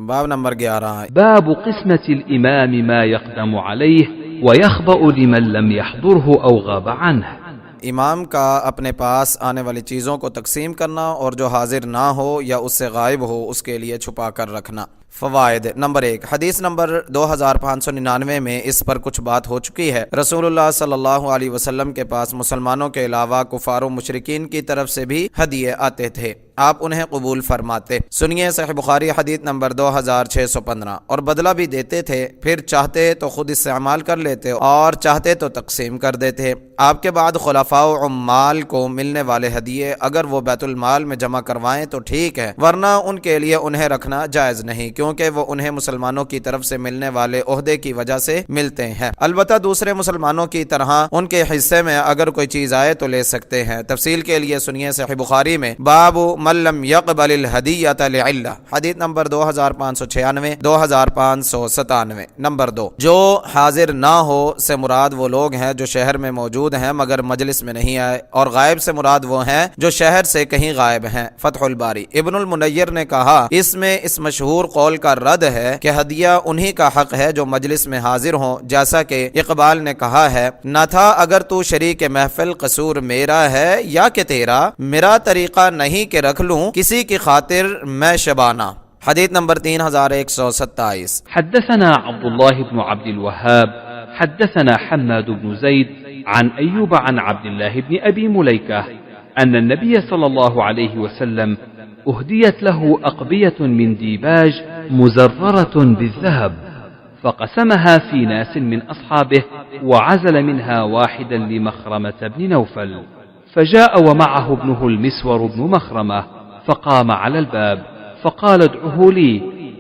باب نمبر 11 باب قسمة الإمام ما يقدم عليه ويخبأ لمن لم يحضره أو غاب عنه۔ امام کا اپنے پاس آنے والی چیزوں کو تقسیم کرنا اور جو حاضر نہ ہو یا اس سے غائب ہو اس کے لیے چھپا کر رکھنا۔ فوائد نمبر 1، حدیث نمبر 2599 میں اس پر کچھ بات ہو چکی ہے۔ رسول اللہ صلی اللہ علیہ وسلم کے پاس مسلمانوں کے علاوہ کفار و مشرکین کی طرف سے بھی ہدیے آتے تھے، آپ انہیں قبول فرماتے۔ سنیے صحیح بخاری حدیث نمبر 2615۔ اور بدلہ بھی دیتے تھے، پھر چاہتے تو خود استعمال کر لیتے اور چاہتے تو تقسیم کر دیتے۔ آپ کے بعد خلفاء و عمال کو ملنے والے ہدیے اگر وہ بیت المال میں جمع کروائیں تو ٹھیک ہے، ورنہ ان کے لیے انہیں رکھنا جائز نہیں، کیونکہ وہ انہیں مسلمانوں کی طرف سے ملنے والے عہدے کی وجہ سے ملتے ہیں۔ البتہ دوسرے مسلمانوں کی طرح ان کے حصے میں اگر کوئی چیز آئے تو لے سکتے ہیں۔ تفصیل کے لیے سنیے صحیح بخاری میں باب من لم يقبل الہدیۃ لعلہ، حدیث نمبر 2596 2597۔ نمبر 2، جو حاضر نہ ہو سے مراد وہ لوگ ہیں جو شہر میں موجود ہیں مگر مجلس میں نہیں آئے، اور غائب سے مراد وہ ہیں جو شہر سے کہیں غائب ہیں۔ فتح الباری۔ ابن المنیر نے کہا اس میں اس مشہور قول کا رد ہے کہ ہدیہ انہی کا حق ہے جو مجلس میں حاضر ہوں، جیسا کہ اقبال نے کہا ہے، نہ تھا اگر تو شریک محفل قصور میرا ہے یا کہ تیرا، میرا طریقہ نہیں کہ رکھ لوں کسی کی خاطر میں شبانہ۔ حدیث نمبر 3127۔ حدثنا عبد الله بن عبد الوهاب حدثنا حماد بن زيد عن أيوب عن عبد الله بن أبي مليكة أن النبي صلى الله عليه وسلم أهديت له أقبية من ديباج مزررة بالذهب، فقسمها في ناس من أصحابه وعزل منها واحدا لمخرمة بن نوفل، فجاء ومعه ابنه المسور بن مخرمة فقام على الباب فقال ادعه لي،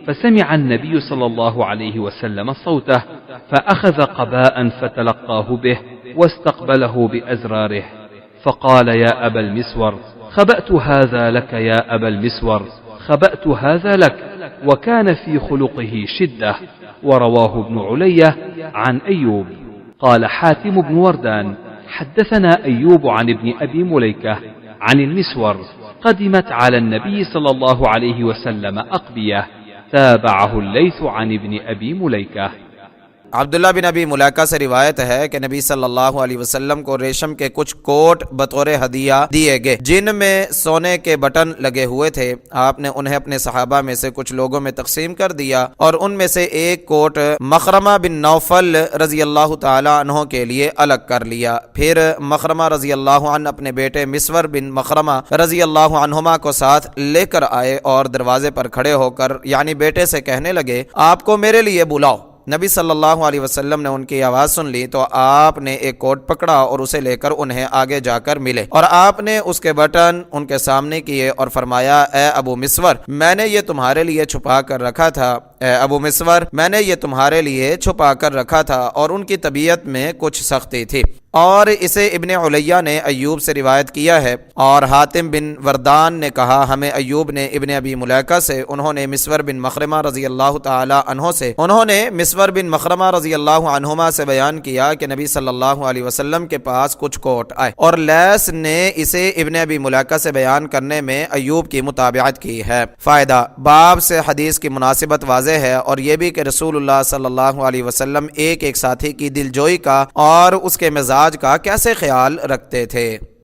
فسمع النبي صلى الله عليه وسلم صوته فأخذ قباء فتلقاه به واستقبله بأزراره فقال يا أبا المسور خبأت هذا لك يا أبا المسور خبأت هذا لك، وكان في خلقه شدة. ورواه ابن علية عن أيوب. قال حاتم بن وردان حدثنا أيوب عن ابن أبي مليكة عن المسور قدمت على النبي صلى الله عليه وسلم أقبية، تابعه الليث عن ابن أبي مليكة۔ عبداللہ بن ابی ملیکہ سے روایت ہے کہ نبی صلی اللہ علیہ وسلم کو ریشم کے کچھ کوٹ بطور ہدیہ دیے گئے جن میں سونے کے بٹن لگے ہوئے تھے۔ آپ نے انہیں اپنے صحابہ میں سے کچھ لوگوں میں تقسیم کر دیا اور ان میں سے ایک کوٹ مخرمہ بن نوفل رضی اللہ تعالی عنہ کے لیے الگ کر لیا۔ پھر مخرمہ رضی اللہ عنہ اپنے بیٹے مسور بن مخرمہ رضی اللہ عنہما کو ساتھ لے کر آئے اور دروازے پر کھڑے ہو کر یعنی بیٹے سے کہنے لگے آپ کو میرے لیے بلاؤ۔ نبی صلی اللہ علیہ وسلم نے ان کی آواز سن لی تو آپ نے ایک کوٹ پکڑا اور اسے لے کر انہیں آگے جا کر ملے، اور آپ نے اس کے بٹن ان کے سامنے کیے اور فرمایا اے ابو مسور میں نے یہ تمہارے لیے چھپا کر رکھا تھا، اے ابو مسور میں نے یہ تمہارے لیے چھپا کر رکھا تھا۔ اور ان کی طبیعت میں کچھ سختی تھی۔ اور اسے ابن علیہ نے ایوب سے روایت کیا ہے، اور حاتم بن وردان نے کہا ہمیں ایوب نے ابن ابی ملیکہ سے، انہوں نے مسور بن مخرمہ رضی اللہ تعالی عنہ سے، انہوں نے مسور بن مخرمہ رضی اللہ عنہما سے بیان کیا کہ نبی صلی اللہ علیہ وسلم کے پاس کچھ کوٹ آئے، اور لیث نے اسے ابن ابی ملیکہ سے بیان کرنے میں ایوب کی متابعت کی ہے۔ فائدہ، باب سے حدیث کی مناسبت واضح ہے، اور یہ بھی کہ رسول اللہ صلی اللہ علیہ وسلم ایک ایک ساتھی کی دلجوئی کا اور اس کے مزاج کا کیسے خیال رکھتے تھے۔